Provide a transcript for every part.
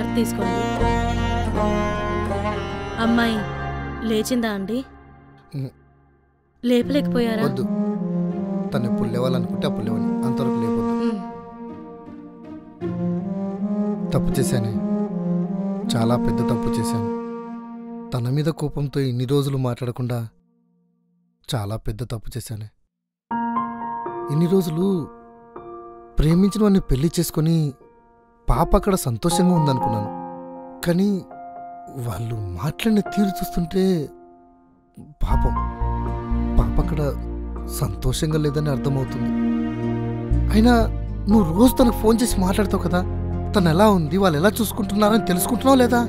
హారతి తీసుకోండి. అమ్మాయి లేచిందా అండి? లేపలేకపోయారా? వద్దు, తను ఎప్పుడు లేవాలనుకుంటే అప్పుడు లేవని, అంతవరకు లేకపోతే. తప్పు చేశానే, చాలా పెద్ద తప్పు చేశాను. తన మీద కోపంతో ఇన్ని రోజులు మాట్లాడకుండా చాలా పెద్ద తప్పు చేశానే. ఇన్ని రోజులు ప్రేమించిన వాడిని పెళ్లి చేసుకొని పాప అక్కడ సంతోషంగా ఉందనుకున్నాను. కానీ వాళ్ళు మాట్లాడిన తీరు చూస్తుంటే పాప అక్కడ సంతోషంగా లేదని అర్థమవుతుంది. అయినా నువ్వు రోజు తనకు ఫోన్ చేసి మాట్లాడతావు కదా, తను ఎలా ఉంది, వాళ్ళు ఎలా చూసుకుంటున్నారని తెలుసుకుంటున్నావు లేదా?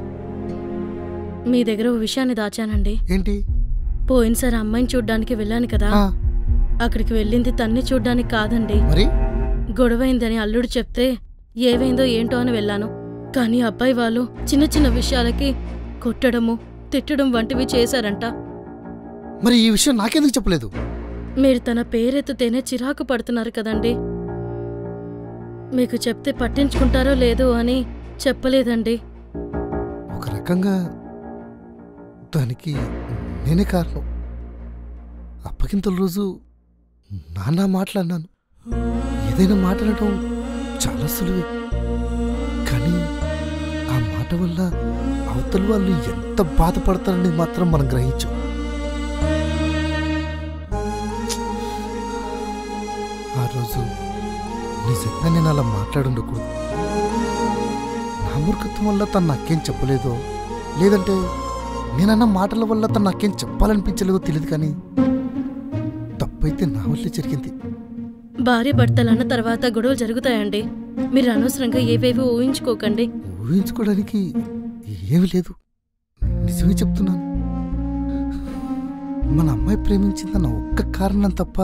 మీ దగ్గర ఓ విషయాన్ని దాచానండి. ఏంటి? పోయినసారి అమ్మాయిని చూడ్డానికి వెళ్ళాను కదా, అక్కడికి వెళ్ళింది తన్ని చూడ్డానికి కాదండి. మరి గొడవైందని అల్లుడు చెప్తే ఏవైందో ఏంటో అని వెళ్ళాను. కానీ అబ్బాయి వాళ్ళు చిన్న చిన్న విషయాలకి కొట్టడము తిట్టడం వంటివి చేశారంట. మరి ఈ విషయం నాకెందుకు చెప్పలేదు? మీరు తన పేరెత్తితేనే చిరాకు పడుతున్నారు కదండి. మీకు చెప్తే పట్టించుకుంటారో లేదో అని చెప్పలేదండి. ఒక రకంగా దానికి నేనే కారణం. అప్పగింతల రోజు నాన్న మాట్లాడినాను. ఏదైనా మాట్లాడటం చాలా సులువే, కానీ ఆ మాట వల్ల అవతల వాళ్ళు ఎంత బాధపడతారని మాత్రం మనం గ్రహించాం. ఆ రోజు నిజంగా నేను అలా మాట్లాడుండకూడదు. నా మూర్ఖత్వం వల్ల తను నాకేం చెప్పలేదో, లేదంటే నేనన్న మాటల వల్ల తను నాకేం చెప్పాలనిపించలేదో తెలియదు, కానీ తప్పైతే నా వల్లే జరిగింది. భార్య భర్తలన్న తర్వాత గొడవలు జరుగుతాయండి. మీరు అనవసరంగా ఏవేవో ఊహించుకోకండి. ఊహించుకోవడానికి ఏమీ లేదు, నిజమే చెప్తున్నాను. మన అమ్మాయి ప్రేమించిందన్న ఒక్క కారణం తప్ప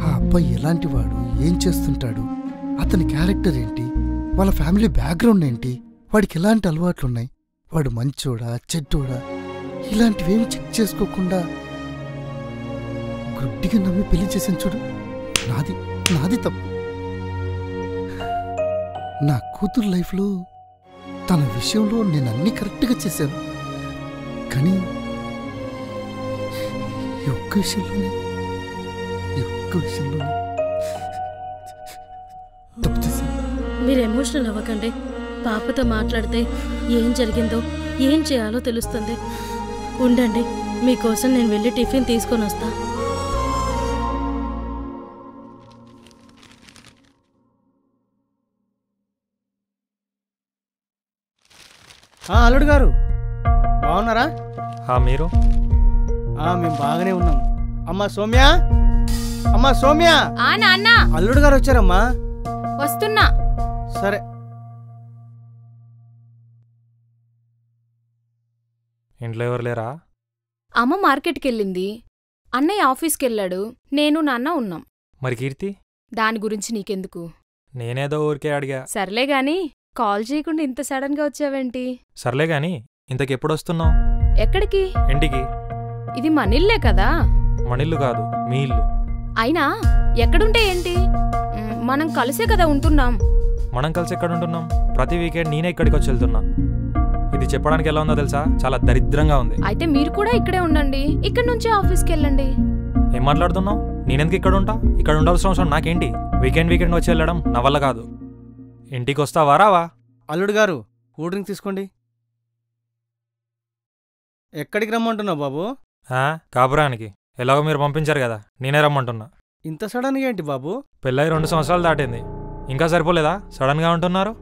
ఆ అబ్బాయి ఎలాంటి వాడు, ఏం చేస్తుంటాడు, అతని క్యారెక్టర్ ఏంటి, వాళ్ళ ఫ్యామిలీ బ్యాక్గ్రౌండ్ ఏంటి, వాడికి ఎలాంటి అలవాట్లున్నాయి, వాడు మంచోడా చెడ్డోడా, ఇలాంటివేమి చెక్ చేసుకోకుండా గుడ్డిగా నమ్మి పెళ్లి చేసాను చూడు. నాది తప్పు. నా కూతురు లైఫ్లో తన విషయంలో నేను అన్ని కరెక్ట్గా చేశాను, కానీ ఈ ఒక్క విషయంలోనే తప్పు చేశాను. మీరు ఎమోషనల్ అవ్వకండి. పాపతో మాట్లాడితే ఏం జరిగిందో ఏం చేయాలో తెలుస్తుంది. ఉండండి, మీకోసం నేను వెళ్ళి టిఫిన్ తీసుకొని వస్తా. అల్లుడు గారు బాగున్నారా? మీరు? మేము బాగానే ఉన్నాం. అమ్మా సౌమ్య, అమ్మా సౌమ్య. నాన్న, అల్లుడు గారు వచ్చారమ్మా. వస్తున్నా. సరే. ఇంట్లో ఎవరు లేరా? అమ్మ మార్కెట్కి వెళ్ళింది, అన్నయ్య ఆఫీస్కి వెళ్ళాడు, నేను నాన్న ఉన్నాం. మరి కీర్తి? దాని గురించి నీకెందుకు, నేనేదో ఊరికే అడిగా. సర్లే గాని కాల్ చేయకుండా ఇంత సడన్ గా వచ్చావేంటి? సర్లే గాని ఇంతకెప్పుడొస్తున్నావు? ఎక్కడికి? ఇంటికి. ఇది మనిల్లే కదా. మనిల్లు కాదు, మీ ఇల్లు. అయినా ఎక్కడుంటే ఏంటి, మనం కలిసే కదా ఉంటున్నాం. మనం కలిసి ఎక్కడుంటున్నాం? ప్రతి వీకెండ్ నేనే ఇక్కడికి వచ్చి వెళ్తున్నా. ఇది చెప్పడానికి ఎలా ఉందో తెలుసా? చాలా దరిద్రంగా ఉంది. అయితే మీరు కూడా ఇక్కడే ఉండండి, ఇక్కడ నుంచే ఆఫీస్కి వెళ్ళండి. ఏం మాట్లాడుతున్నావు? నేనెందుకు ఇక్కడ ఉంటా? ఇక్కడ ఉండాల్సిన అవసరం నాకేంటి? వీకెండ్ వచ్చి వెళ్ళడం నా వల్ల కాదు. ఇంటికి వస్తావా రావా? అల్లుడు గారు కూల్ డ్రింక్ తీసుకోండి. ఎక్కడికి రమ్మంటున్నావు బాబు? కాపురానికి. ఎలాగో మీరు పంపించారు కదా, నేనే రమ్మంటున్నా. ఇంత సడన్గా ఏంటి బాబు? పెళ్ళై 2 సంవత్సరాలు దాటింది, ఇంకా సరిపోలేదా సడన్గా ఉంటున్నారు?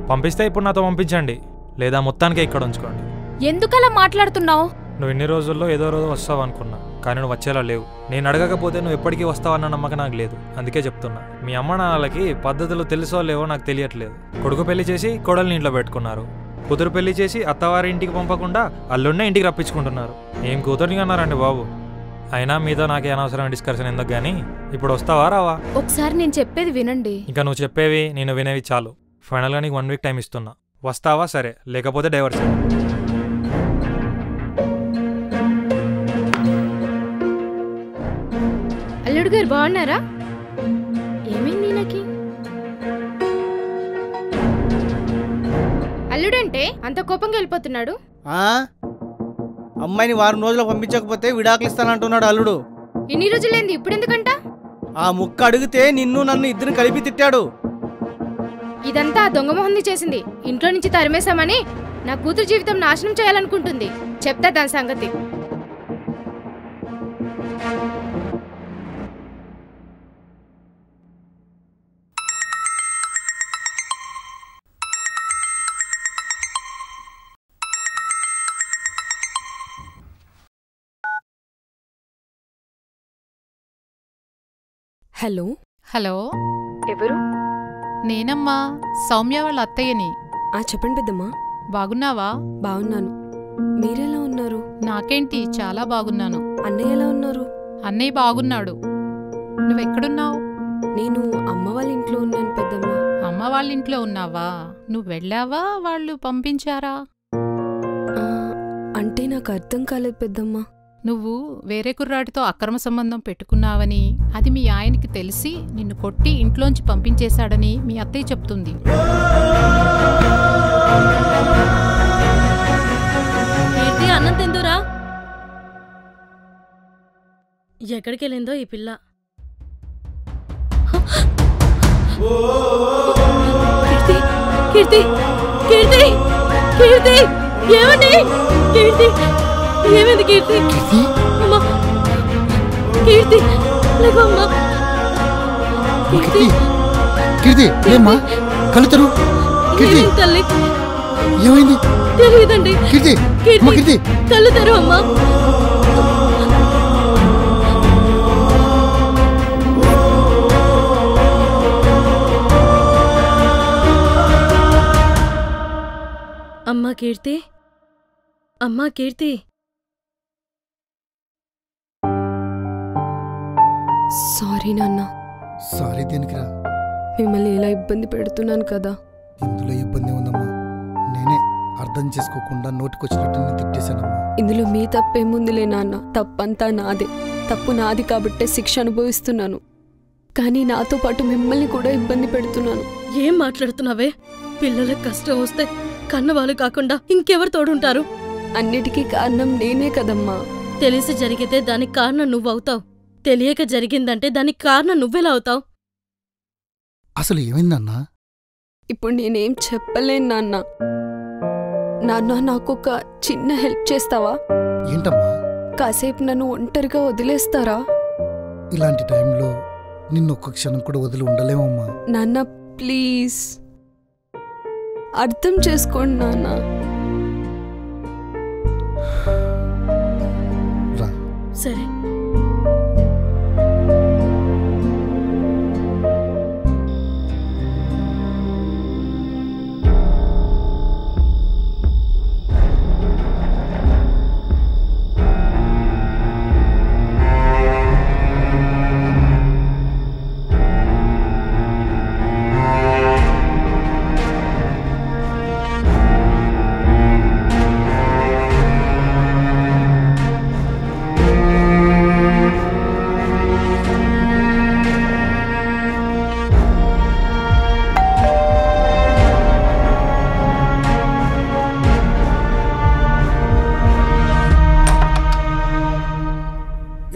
పంపిస్తే ఇప్పుడు నాతో పంపించండి, లేదా మొత్తానికే ఇక్కడ ఉంచుకోండి. ఎందుకలా మాట్లాడుతున్నావు? నువ్వు ఇన్ని రోజుల్లో ఏదో రోజు వస్తావు అనుకున్నా, కానీ నువ్వు వచ్చేలా లేవు. నేను అడగకపోతే నువ్వు ఎప్పటికీ వస్తావన్న నమ్మకం నాకు లేదు, అందుకే చెప్తున్నా. మీ అమ్మ నాన్నలకి పద్ధతులు తెలుసో లేవో నాకు తెలియట్లేదు. కొడుకు పెళ్లి చేసి కోడల్ని ఇంట్లో పెట్టుకున్నారు, కూతురు పెళ్లి చేసి అత్తవారి ఇంటికి పంపకుండా అల్లుడినే ఇంటికి రప్పించుకుంటున్నారు. ఏం కూతురుని అన్నారండి బాబు. అయినా మీతో నాకే అనవసరమైన డిస్కషన్ ఎందుకు గానీ, ఇప్పుడు వస్తావా రావా? ఒకసారి నేను చెప్పేది వినండి. ఇంకా నువ్వు చెప్పేవి నేను వినేవి చాలు. ఫైనల్గా నీకు 1 వీక్ టైం ఇస్తున్నా. వస్తావా? సరే, లేకపోతే డైవర్స్. అల్లుడు గారు బాగున్నారా? ఏమైంది నాకు? అల్లుడంటే అంత కోపంగా వెళ్ళిపోతున్నాడు? అమ్మాయిని వారం రోజులు పంపించకపోతే విడాకులు ఇస్తానంటున్నాడు అల్లుడు. ఇన్ని రోజులేంది ఇప్పుడెందుకంట? ఆ ముక్క అడిగితే నిన్ను నన్ను ఇద్దరిని కలిపి తిట్టాడు. ఇదంతా దొంగమోహంది చేసింది. ఇంట్లో నుంచి తరిమేశామని నా కూతురు జీవితం నాశనం చేయాలనుకుంటుంది. చెప్తా దాని సంగతి. హలో హలో, ఎవరు? నేనమ్మా, సౌమ్య వాళ్ళ అత్తయ్యని. చెప్పండి పెద్దమ్మా. బాగున్నావా? బాగున్నాను. మీరెలా ఉన్నారు? నాకేంటి, చాలా బాగున్నాను. అన్నయ్య ఎలా ఉన్నారు? అన్నయ్య బాగున్నాడు. నువ్వెక్కడున్నావు? నేను అమ్మ వాళ్ళ ఇంట్లో ఉన్నాను పెద్దమ్మా. అమ్మ వాళ్ళ ఇంట్లో ఉన్నావా? నువ్వు వెళ్ళావా, వాళ్ళు పంపించారా? అంటే నాకు అర్థం కాలేదు పెద్దమ్మా. నువ్వు వేరే కుర్రాడితో అక్రమ సంబంధం పెట్టుకున్నావని, అది మీ ఆయనకి తెలిసి నిన్ను కొట్టి ఇంట్లోంచి పంపించేశాడని మీ అత్తయ్య చెప్తుంది. అన్నం తిందురా. ఎక్కడికి వెళ్ళిందో ఈ పిల్ల. కీర్తి, కీర్తి, కీర్తి, ఏమండి? కీర్తి, ఏమైంది కీర్తి? అమ్మా, కీర్తి, లేకమ్మా. కీర్తి, కీర్తి, ఏమ్మా? కళ్ళు తెరువు. కీర్తి, తల్లి, ఏమైంది? తెలియదండి. కీర్తి, కీర్తి, కళ్ళు తెరువు అమ్మా. అమ్మా కీర్తి, అమ్మా కీర్తి. సారీ నాన్న. సారీ దేనికిరా? మిమ్మల్ని ఇలా ఇబ్బంది పెడుతున్నాను కదా. ఇందులో ఇబ్బంది ఉందమ్మా. నేనే అర్థం చేసుకోకుండా నోటికొచ్చినట్టు నేను తిట్టేశానమ్మా. ఇందులో మీ తప్పేముందిలే నాన్న. తప్పంతా నాదే. తప్పు నాది కాబట్టే శిక్ష అనుభవిస్తున్నాను. కానీ నాతో పాటు మిమ్మల్ని కూడా ఇబ్బంది పెడుతున్నాను. ఏం మాట్లాడుతున్నావే? పిల్లలకు కష్టం వస్తే కన్నవాళ్ళు కాకుండా ఇంకెవరు తోడుంటారు? అన్నిటికీ కారణం నేనే కదమ్మా. తెలిసి జరిగితే దానికి కారణం నువ్వవుతావు. తెలియక జరిగిందంటే దానికి కారణం నువ్వెలా అవుతావు? అసలు ఏమైందన్నా? ఇప్పుడు నేనేం చెప్పలేను నాన్న. నాన్న, నాకొక చిన్న హెల్ప్ చేస్తావా? ఏంటమ్మా? కాసేపు నన్ను ఒంటరిగా వదిలేస్తారా? ఇలాంటి టైంలో నిన్నొక్క క్షణం కూడా వదిలి ఉండలేమమ్మా. నాన్న ప్లీజ్ అర్థం చేసుకోండి నాన్న. రా. సరే.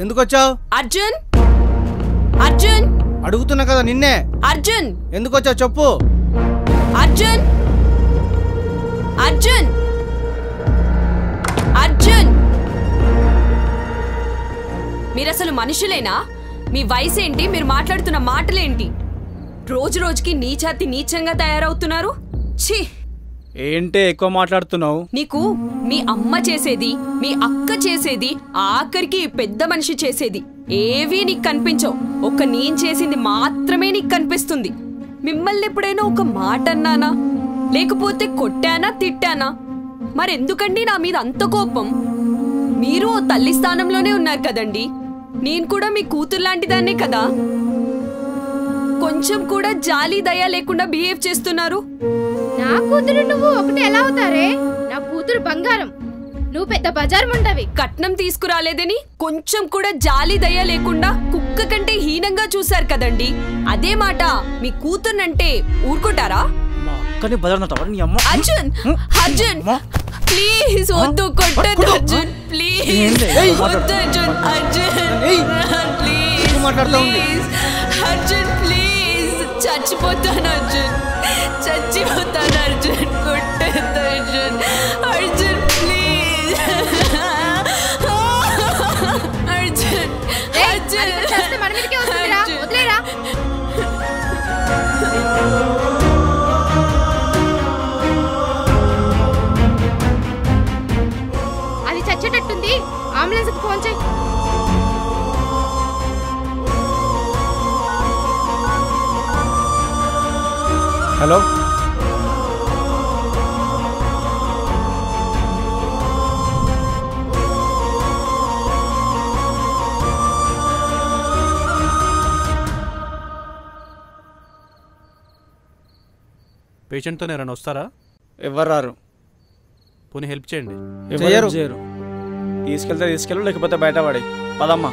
ఎందుకొచ్చావు? అర్జున్, అర్జున్, అడుగుతున్నా కదా నిన్నే. అర్జున్, ఎందుకొచ్చావు చెప్పు. అర్జున్, అర్జున్, అర్జున్. మీరసలు మనుషులేనా? మీ వయసేంటి? మీరు మాట్లాడుతున్న మాటలేంటి? రోజు రోజుకి నీచాతి నీచంగా తయారవుతున్నారు. ఛీ! ఏంటే ఎక్కువ మాట్లాడుతున్నావు? నీకు మీ అమ్మ చేసేది, మీ అక్క చేసేది, ఆఖరికి పెద్ద మనిషి చేసేది ఏవీ నీకు కనిపించవు. ఒక నేను చేసింది మాత్రమే నీకు కనిపిస్తుంది. మిమ్మల్ని ఎప్పుడైనా ఒక మాట అన్నానా? లేకపోతే కొట్టానా, తిట్టానా? మరెందుకండి నా మీద అంత కోపం? మీరు ఓ తల్లి స్థానంలోనే ఉన్నారు కదండి. నేను కూడా మీ కూతురులాంటిదాన్నే కదా. కొంచెం కూడా జాలి దయ లేకుండా బిహేవ్ చేస్తున్నారు. నా కూతురు నువ్వు ఒకటి ఎలా అవుతారే? నా కూతురు బంగారం, నువ్వు పెద్ద బజార్ ఉండవి. కట్నం తీసుకురాలేదని కొంచెం కూడా జాలి దయ లేకుండా కుక్క కంటే హీనంగా చూశారు కదండి. అదే మాట మీ కూతుర్నంటే ఊరుకుంటారా? ఒక్కని బదలనటవా నీ అమ్మ? అర్జున్ అర్జున్ ప్లీజ్ వద్దు కొట్టద్దు అర్జున్ ప్లీజ్ వద్దు Arjun Arjun please please Arjun please చచ్చిపోతాను అర్జున్ చచ్చిపోతాను అర్జున్ కొట్టద్దు అర్జున్ అర్జున్ ప్లీజ్ అర్జున్ అర్జున్ మన మీదకే వస్తుందిరా వదిలేరా అది చచ్చేటట్టుంది అంబులెన్స్ కి ఫోన్ చేయి హలో పేషెంట్తో నేరన్నా వస్తారా? ఎవరు రారు. పోనీ హెల్ప్ చేయండి. చేయరు. తీసుకెళ్తే తీసుకెళ్ళు, లేకపోతే బయట పడి. పదమ్మా.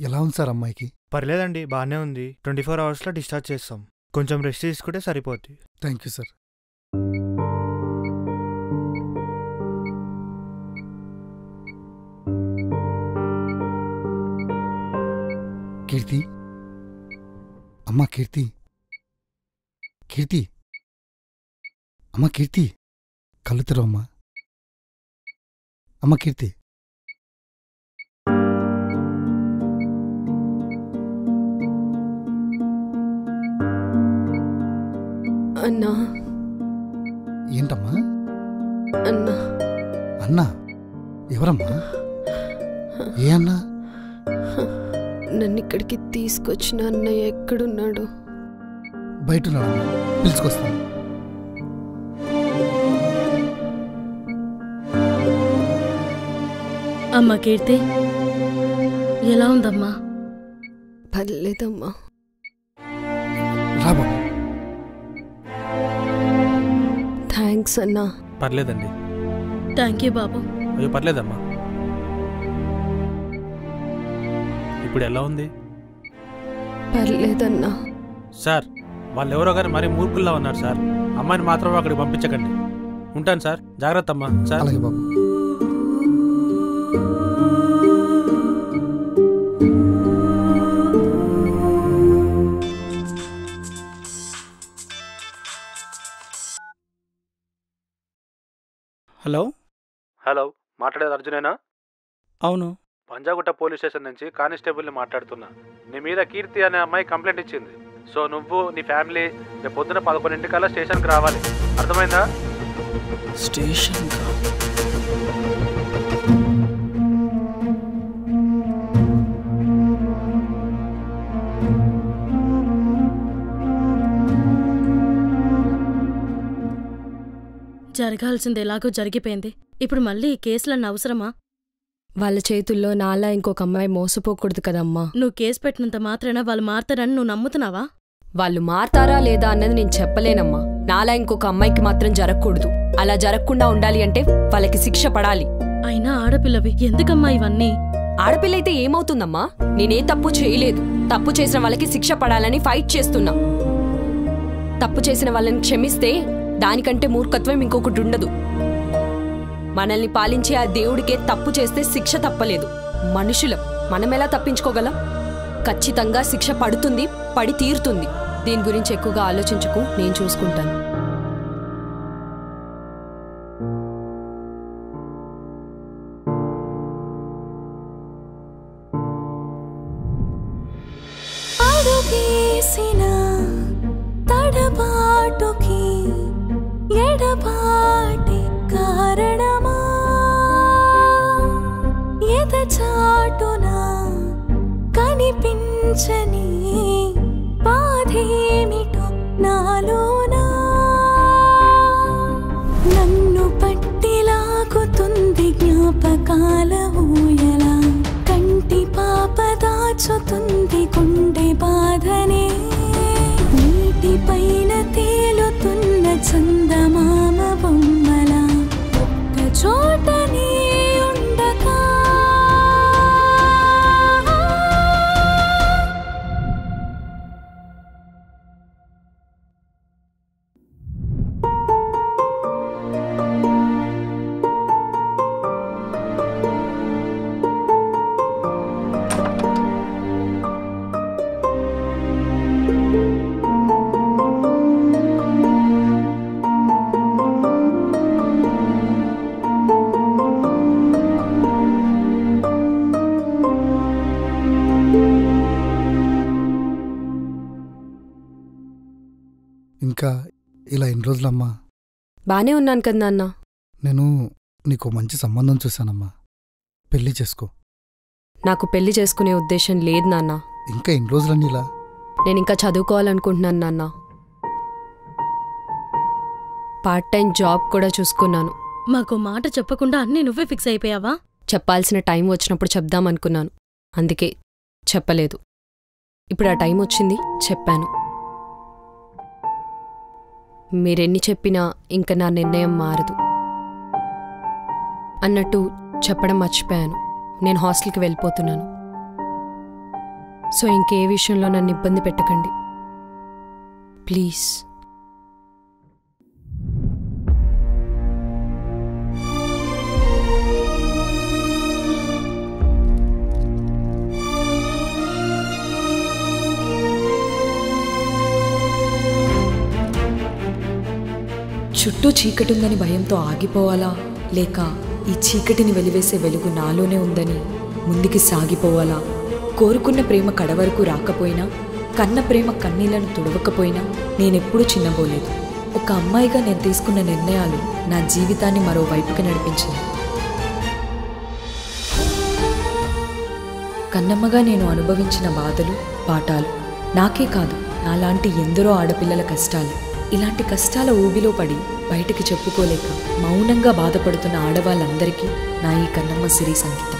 ఎలా ఉంది సార్ అమ్మాయికి? పర్లేదండి, బాగానే ఉంది. 24 అవర్స్లో డిశ్చార్జ్ చేస్తాం. కొంచెం రెస్ట్ తీసుకుంటే సరిపోద్ది. Thank you sir. కీర్తి, అమ్మా కీర్తి, కీర్తి, అమ్మా కీర్తి, కళ్ళు తెరవు అమ్మా. అమ్మ కీర్తి, అన్నా. ఏంటమ్మా? అన్నా. అన్నా? ఎవరమ్మా? ఏ అన్నా? నన్ను ఇక్కడికి తీసుకొచ్చిన అన్నయ్య ఎక్కడున్నాడు? బయటున్నాడమ్మా, పిలుచుకొస్తాను. అమ్మా కీర్తి, ఎలా ఉందమ్మా? పర్లేదమ్మా. రా బాబు. థ్యాంక్స్ అన్నా. పర్లేదండి. థ్యాంక్ యూ బాబు. అయ్యో పర్లేదమ్మా. ఇప్పుడు ఎలా ఉంది? పర్లేదన్నా. సార్, వాళ్ళు ఎవరో గారు మరీ మూర్ఖుల్లా ఉన్నారు సార్. అమ్మాయిని మాత్రం అక్కడికి పంపించకండి. ఉంటాను సార్, జాగ్రత్త అమ్మా. సార్ అలాగే బాబు. హలో. హలో, మాట్లాడేది అర్జునేనా? అవును. పంజాగుట్ట పోలీస్ స్టేషన్ నుంచి కానిస్టేబుల్ని మాట్లాడుతున్నా. నీ మీద కీర్తి అనే అమ్మాయి కంప్లైంట్ ఇచ్చింది. సో నువ్వు నీ ఫ్యామిలీ రేపు పొద్దున 11 స్టేషన్కి రావాలి. అర్థమైందా? స్టేషన్ జరగాల్సింది ఎలాగో జరిగిపోయింది. ఇప్పుడు మళ్ళీ ఈ కేసులన్న అవసరమా? వాళ్ళ చేతుల్లో నాలా ఇంకొక అమ్మాయి మోసపోకూడదు కదమ్మా. నువ్వు కేసు పెట్టినంత మాత్రాన వాళ్ళు మారతారని నువ్వు నమ్ముతున్నావా? వాళ్ళు మారతారా లేదా అన్నది నేను చెప్పలేనమ్మా. నాలా ఇంకొక అమ్మాయికి మాత్రం జరగకూడదు. అలా జరగకుండా ఉండాలి అంటే వాళ్ళకి శిక్ష పడాలి. అయినా ఆడపిల్లవి, ఎందుకమ్మా ఇవన్నీ? ఆడపిల్లయితే ఏమవుతుందమ్మా? నేనే తప్పు చేయలేదు. తప్పు చేసిన వాళ్ళకి శిక్ష పడాలని ఫైట్ చేస్తున్నా. తప్పు చేసిన వాళ్ళని క్షమిస్తే దానికంటే మూర్ఖత్వం ఇంకొకటి ఉండదు. మనల్ని పాలించే ఆ దేవుడికే తప్పు చేస్తే శిక్ష తప్పలేదు. మనుషులం, మనమెలా తప్పించుకోగలం? ఖచ్చితంగా శిక్ష పడుతుంది, పడి తీరుతుంది. దీని గురించి ఎక్కువగా ఆలోచించకు, నేను చూసుకుంటాను. తడబాటుకి ఎడబాటి కారణమా, ఎదచాటున కనిపించని బాధేమిటో నాలోనా నన్ను పట్టి లాగుతుంది జ్ఞాపకాల ఊయల కంటి పాప దాచుతుంది గుండె బాధనే నీటిపైన తేలుతున్న చందమామ బొమ్మల ఒక్క చోటనే ఉండగా ఇంకా ఇలా ఎన్ని రోజులమ్మా? బానే ఉన్నాను కదా నాన్న. నేను నీకు మంచి సంబంధం చూశానమ్మా, పెళ్లి చేసుకో. నాకు పెళ్లి చేసుకునే ఉద్దేశం లేదు నాన్న. ఇంకా ఎన్ని రోజులని ఇలా? నేను ఇంకా చదువుకోవాలనుకుంటున్నాను నాన్న. పార్ట్ టైం జాబ్ కూడా చూసుకున్నాను. మాకు మాట చెప్పకుండా అన్నీ నువ్వే ఫిక్స్ అయిపోయావా? చెప్పాల్సిన టైం వచ్చినప్పుడు చెప్దామనుకున్నాను, అందుకే చెప్పలేదు. ఇప్పుడు ఆ టైం వచ్చింది, చెప్పాను. మీరెన్ని చెప్పినా ఇంక నా నిర్ణయం మారదు. అన్నట్టు చెప్పడం మర్చిపోయాను, నేను హాస్టల్కి వెళ్ళిపోతున్నాను. సో ఇంకే విషయంలో నన్ను ఇబ్బంది పెట్టకండి ప్లీజ్. చుట్టూ చీకటుందని భయంతో ఆగిపోవాలా, లేక ఈ చీకటిని వెలివేసే వెలుగు నాలోనే ఉందని ముందుకి సాగిపోవాలా? కోరుకున్న ప్రేమ కడవరకు రాకపోయినా, కన్న ప్రేమ కన్నీళ్లను తుడవకపోయినా నేనెప్పుడూ చిన్నబోలేదు. ఒక అమ్మాయిగా నేను తీసుకున్న నిర్ణయాలు నా జీవితాన్ని మరో వైపుకి నడిపించింది. కన్నమ్మగా నేను అనుభవించిన బాధలు, పాఠాలు నాకే కాదు, నాలాంటి ఎందరో ఆడపిల్లల కష్టాలు. ఇలాంటి కష్టాల ఊబిలో పడి బయటికి చెప్పుకోలేక మౌనంగా బాధపడుతున్న ఆడవాళ్ళందరికీ నా ఈ కన్నమ్మ సిరి సంగీతం.